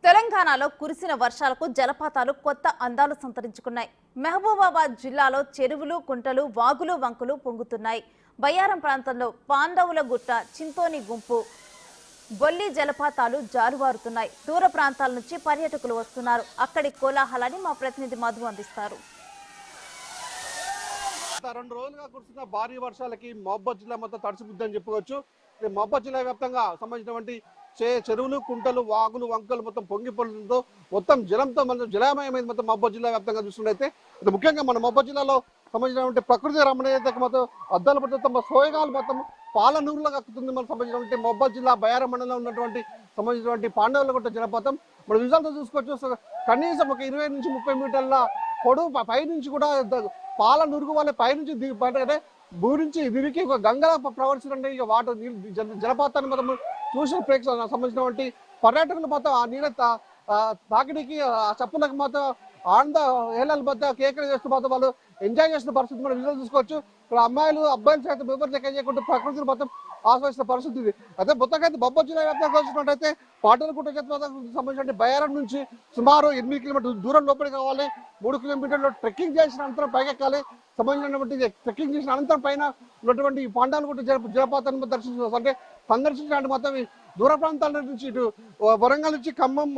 తెలంగాణలో కురిసిన వర్షాలకు జలపాతాలు కొత్త అందాలు సంతరించుకున్నాయి. మహబూబాబాద్ జిల్లాలో చెరువులు, కుంటలు, వాగులు, వంకులు పొంగుతున్నాయి. బయ్యారం ప్రాంతంలో పాండవుల గుట్ట, చింతోని గుంపు, బొల్లి జలపాతాలు జారువారుతున్నాయి. దూర ప్రాంతాల నుంచి పర్యాటకులు వస్తున్నారు. అక్కడి కోలాహలాన్ని మా ప్రతినిధి మధు అందిస్తారు. 2 రోజులుగా కురుస్తున్న భారీ వర్షాలకి మహబూబాబాద్ జిల్లా మొత్తం తడిసిపోద్దని చెప్పుకోవచ్చు. మహబూబాబాద్ జిల్లా వ్యాప్తంగా సంబంధించినటువంటి చెరువులు, కుంటలు, వాగులు, వంకలు మొత్తం పొంగిపోవడంతో మొత్తం జలంతో జలమయమైంది. మొత్తం మహబూబాబాద్ జిల్లా వ్యాప్తంగా చూస్తున్నట్టయితే ముఖ్యంగా మన మహబూబాబాద్ జిల్లాలో సంబంధించినటువంటి ప్రకృతి రమణీయత మొత్తం అద్దాలు పడుతుంది. సోయగాలు మొత్తం పాలనూరులో కక్కుతుంది. మనకు సంబంధించినటువంటి మహబూబాబాద్ జిల్లా బయ్యారం మండలంలో ఉన్నటువంటి సంబంధించినటువంటి పాండవుల గుట్ట జలపాతం మనం విజువల్తో చూసుకోవచ్చు. కనీసం ఒక 20 నుంచి 30 మీటర్ల పొడవు పైనుంచి కూడా పాల నురుగు వాళ్ళ పైనుంచి అంటే భూమి నుంచి దివికి ఒక గంగల ప్రవర్తించండి. ఇక వాటర్ జలపాతాన్ని మొత్తం చూసిన ప్రేక్షకులకు సంబంధించినటువంటి పర్యాటకులు మొత్తం ఆ నీళ్ళ తాకిడికి ఆ చప్పులకు మాత్రం ఆనంద ఏళ్ళ మధ్య కేకలు చేస్తూ మాత్రం వాళ్ళు ఎంజాయ్ చేసిన పరిస్థితి మనం విజువల్ చూసుకోవచ్చు. ఇక్కడ అమ్మాయిలు, అబ్బాయిలు సైతం విభజన చేయకుండా ప్రకృతిని మొత్తం ఆస్వాదిస్తున్న పరిస్థితి ఇది. అదే మొత్తంగా మహబూబాబాద్ జిల్లా వ్యాప్తంగా చూసినట్టయితే పాటలగుట్ట జలపాతానికి సంబంధించిన బయ్యారం నుంచి సుమారు 8 కిలోమీటర్ల దూరం లోపలికి కావాలి. 3 కిలోమీటర్లు ట్రెక్కింగ్ చేసిన అనంతరం పైకెక్కాలి. సంబంధించినటువంటి ట్రెక్కింగ్ చేసిన అనంతరం పైన ఉన్నటువంటి పాండవులగుట్ట జలపాతాన్ని దర్శించాలి. సందర్శించడానికి మొత్తం దూర ప్రాంతాల నుంచి ఇటు వరంగల్ నుంచి ఖమ్మం,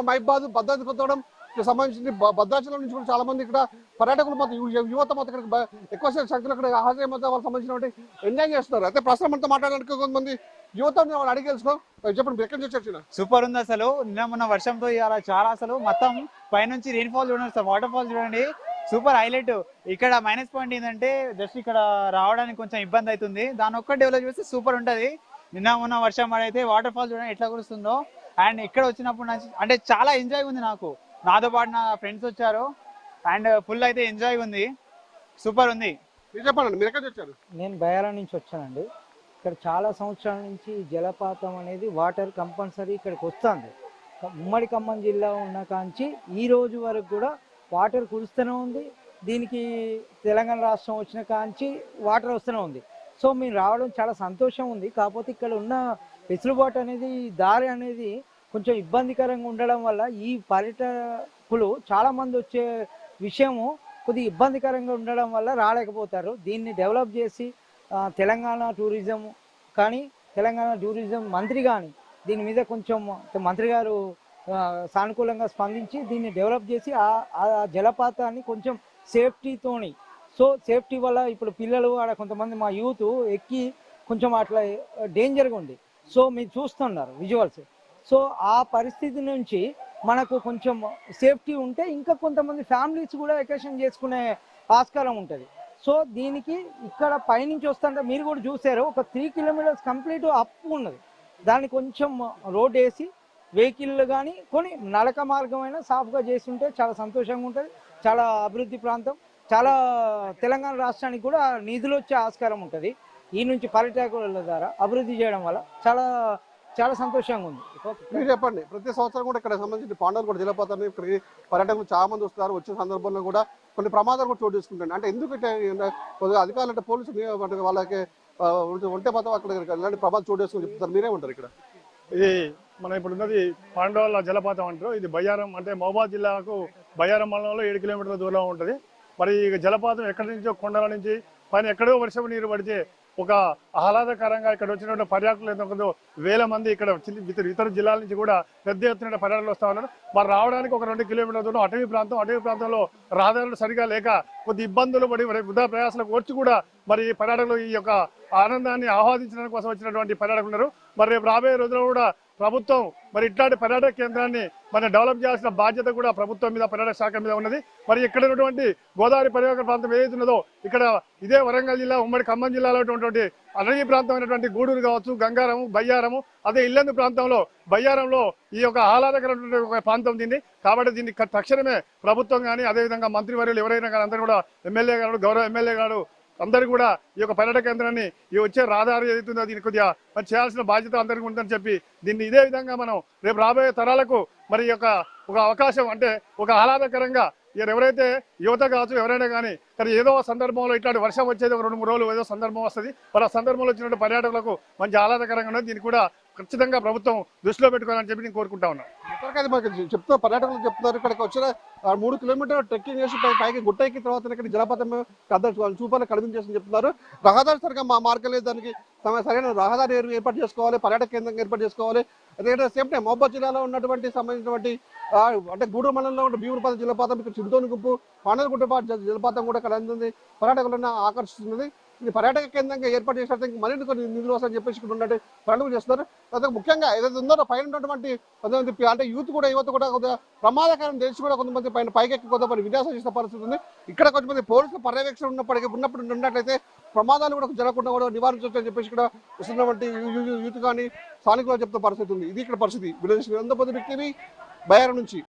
మైబాద్, భద్రాద్రి కొత్తగూడెం సంబంధించి భద్రాచలం నుంచి కూడా చాలా మంది ఇక్కడ పర్యాటకులు మొత్తం యువత మొత్తం ఇక్కడ ఎక్కువ సంఖ్యలో ఇక్కడ హాజరై మొత్తం వాళ్ళకి సంబంధించిన ఎంజాయ్ చేస్తున్నారు. అయితే ప్రస్తుతం మనతో మాట్లాడడానికి కొంతమంది యువత వాళ్ళు అడిగి తెలుసుకో చెప్పండి, ఎక్కడి నుంచి వచ్చి సూపర్ ఉంది. అసలు నిన్న మొన్న వర్షంతో ఇవాళ చాలా అసలు మొత్తం పైనుంచి రెయిన్ ఫాల్ చూడండి, వాటర్ ఫాల్ చూడండి, సూపర్ హైలైట్. ఇక్కడ మైనస్ పాయింట్ ఏంటంటే జస్ట్ ఇక్కడ రావడానికి కొంచెం ఇబ్బంది అవుతుంది. దాని ఒక్క డెవలప్ చేస్తే సూపర్ ఉంటుంది. నిన్న మొన్న వర్షం పడైతే వాటర్ ఫాల్ చూడండి ఎట్లా కురుస్తుందో. అండ్ ఇక్కడ వచ్చినప్పుడు అంటే చాలా ఎంజాయ్ ఉంది. నాతో పాటు నా ఫ్రెండ్స్ వచ్చారు అండ్ ఫుల్ అయితే ఎంజాయ్ ఉంది, సూపర్ ఉంది. చెప్పండి, మీరు ఎక్కడ వచ్చారు? నేను బయ్యారం నుంచి వచ్చానండి. ఇక్కడ చాలా సంవత్సరాల నుంచి జలపాతం అనేది వాటర్ కంపల్సరీ ఇక్కడికి వస్తుంది. ఉమ్మడి ఖమ్మం జిల్లా ఉన్న కాంచి ఈ రోజు వరకు కూడా వాటర్ కురుస్తూనే ఉంది. దీనికి తెలంగాణ రాష్ట్రం వచ్చిన కాంచి వాటర్ వస్తూనే ఉంది. సో మేము రావడం చాలా సంతోషం ఉంది. కాకపోతే ఇక్కడ ఉన్న వెసులుబాటు అనేది, దారి అనేది కొంచెం ఇబ్బందికరంగా ఉండడం వల్ల ఈ పర్యాటకులు చాలామంది వచ్చే విషయము కొద్దిగా ఇబ్బందికరంగా ఉండడం వల్ల రాలేకపోతారు. దీన్ని డెవలప్ చేసి తెలంగాణ టూరిజం కానీ, తెలంగాణ టూరిజం మంత్రి కానీ దీని మీద కొంచెం మంత్రి గారు సానుకూలంగా స్పందించి దీన్ని డెవలప్ చేసి ఆ జలపాతాన్ని కొంచెం సేఫ్టీతోని, సో సేఫ్టీ వల్ల ఇప్పుడు పిల్లలు ఆడ కొంతమంది మా యూత్ ఎక్కి కొంచెం అట్లా డేంజర్గా ఉంది. సో మీరు చూస్తున్నారు విజువల్స్. సో ఆ పరిస్థితి నుంచి మనకు కొంచెం సేఫ్టీ ఉంటే ఇంకా కొంతమంది ఫ్యామిలీస్ కూడా వెకేషన్ చేసుకునే ఆస్కారం ఉంటుంది. సో దీనికి ఇక్కడ పైనుంచి వస్తుంటే మీరు కూడా చూసారు, ఒక 3 కిలోమీటర్స్ కంప్లీట్ అప్ ఉన్నది. దాన్ని కొంచెం రోడ్ వేసి వెహికల్ కానీ కొన్ని నడక మార్గమైనా సాఫ్గా చేసి ఉంటే చాలా సంతోషంగా ఉంటుంది. చాలా అభివృద్ధి ప్రాంతం, చాలా తెలంగాణ రాష్ట్రానికి కూడా నిధులు వచ్చే ఆస్కారం ఉంటుంది. ఈ నుంచి పర్యాటకుల ద్వారా అభివృద్ధి చేయడం వల్ల చాలా చాలా సంతోషంగా ఉంది. మీరు చెప్పండి, ప్రతి సంవత్సరం కూడా ఇక్కడ సంబంధించి పాండవులగుట్ట జలపాతాన్ని ఇక్కడికి పర్యాటకులు చాలా మంది వస్తారు. వచ్చే సందర్భంలో కూడా కొన్ని ప్రమాదాలు కూడా చోటు చేసుకుంటాయి. అంటే ఎందుకు కొద్దిగా అధికారులు అంటే పోలీసులు వాళ్ళకి ఉంటే మాత్రం అక్కడ ఇలాంటి ప్రమాదాలు చోటు చేసుకుని చెప్తారు, మీరే ఉంటారు ఇక్కడ? ఇది మనం ఇప్పుడు ఉన్నది పాండవుల జలపాతం అంటారు. ఇది బయ్యారం అంటే మహబూబాబాద్ జిల్లాకు బయ్యారం మండలంలో 7 కిలోమీటర్ల దూరంలో ఉంటుంది. మరి ఈ జలపాతం ఎక్కడి నుంచో కొండల నుంచి పైన ఎక్కడో వర్షం నీరు పడితే ఒక ఆహ్లాదకరంగా ఇక్కడ వచ్చినటువంటి పర్యాటకులు ఎంతో వేల మంది ఇక్కడ ఇతర జిల్లాల నుంచి కూడా పెద్ద ఎత్తున పర్యాటకులు వస్తూ ఉన్నారు. మరి రావడానికి ఒక 2 కిలోమీటర్ల దూరం అటవీ ప్రాంతంలో రహదారులు సరిగా లేక కొద్ది ఇబ్బందులు పడి వృధా ప్రయాసాలకు వచ్చి కూడా మరి పర్యాటకులు ఈ యొక్క ఆనందాన్ని ఆహ్వాదించడానికి కోసం వచ్చినటువంటి పర్యాటకులు ఉన్నారు. మరి రేపు రాబోయే రోజుల్లో కూడా ప్రభుత్వం మరి ఇట్లాంటి పర్యాటక కేంద్రాన్ని మనం డెవలప్ చేయాల్సిన బాధ్యత కూడా ప్రభుత్వం మీద, పర్యాటక శాఖ మీద ఉన్నది. మరి ఇక్కడ ఉన్నటువంటి గోదావరి పర్యాటక ప్రాంతం ఏదైతే ఉన్నదో ఇక్కడ ఇదే వరంగల్ జిల్లా, ఉమ్మడి ఖమ్మం జిల్లాలో ఉన్నటువంటి అరణ్య ప్రాంతమైనటువంటి గూడూరు కావచ్చు, గంగారము, బయ్యారము, అదే ఇల్లందు ప్రాంతంలో బయ్యారంలో ఈ యొక్క ఆహ్లాదకరమైనటువంటి ఒక ప్రాంతం దీన్ని. కాబట్టి దీన్ని తక్షణమే ప్రభుత్వం కానీ, అదేవిధంగా మంత్రివర్యులు ఎవరైనా కానీ అందరూ కూడా, ఎమ్మెల్యే గారు, గౌరవ ఎమ్మెల్యే గారు అందరూ కూడా ఈ యొక్క పర్యాటక కేంద్రాన్ని ఈ వచ్చే రహదారి ఏదైతుందో దీన్ని కొద్దిగా మరి చేయాల్సిన బాధ్యత అందరికీ ఉందని చెప్పి దీన్ని ఇదే విధంగా మనం రేపు రాబోయే తరాలకు మరి ఒక అవకాశం అంటే ఒక ఆహ్లాదకరంగా ఎవరైతే యువత కావచ్చు ఎవరైనా కానీ ఏదో సందర్భంలో ఇట్లాంటి వర్షం వచ్చేది ఒక 2-3 రోజులు ఏదో సందర్భం వస్తుంది. మరి ఆ సందర్భంలో వచ్చినటువంటి పర్యాటకులకు మంచి ఆహ్లాదకరంగా ఉన్నది. దీనికి కూడా ఖచ్చితంగా ప్రభుత్వం దృష్టిలో పెట్టుకోవాలని చెప్పి నేను కోరుకుంటా ఉన్నాను. ఇప్పటికైతే మనకి చెప్తున్న పర్యాటకులు చెప్తున్నారు ఇక్కడికి వచ్చిన 3 కిలోమీటర్లు ట్రెక్కింగ్ చేసి పైకి గుట్ట ఎక్కిన తర్వాత ఇక్కడ జలపాతం చూపాలని కనిపించేసి చెప్తున్నారు. రహదారి సరిగా మా మార్గం లేదు, దానికి సరైన రహదారి ఏర్పాటు చేసుకోవాలి, పర్యాటక కేంద్రం ఏర్పాటు చేసుకోవాలి. అదే సేమ్ టైం మహబూబాబాద్ జిల్లాలో ఉన్నటువంటి సంబంధించినటువంటి అంటే గూడూరు మండలంలో ఉన్న భీమునిపాలెం జలపాతం, ఇక్కడ చింతోని గుంపు, పాండవగుట్ట జలపాతం కూడా ఇక్కడ అందుతుంది, పర్యాటకులను ఆకర్షిస్తున్నది. ఇది పర్యాటక కేంద్రంగా ఏర్పాటు చేసినట్టు మరిన్ని కొన్ని నిధులు వస్తాయని చెప్పేసి ఇక్కడ ఉన్నట్టు పర్యాటకులు చేస్తున్నారు. తర్వాత ముఖ్యంగా ఏదైతే ఉందో పైన ఉన్నటువంటి కొంతమంది అంటే యువత కూడా కొద్దిగా ప్రమాదకరం తెలిసి కూడా కొంతమంది పైకెక్కి కొంతమంది విన్యాసం చేసిన పరిస్థితి ఉంది. ఇక్కడ కొంతమంది పోలీసులు పర్యవేక్షణ ఉన్నప్పుడు ఉన్నట్లయితే ప్రమాదాలు కూడా జరగకుండా కూడా నివారించవచ్చని చెప్పేసి ఇక్కడ వస్తున్నటువంటి యూత్ కానీ స్థానికులు చెప్తున్న పరిస్థితి ఉంది. ఇది ఇక్కడ పరిస్థితి. విలేజ్ బయ్యారం నుంచి.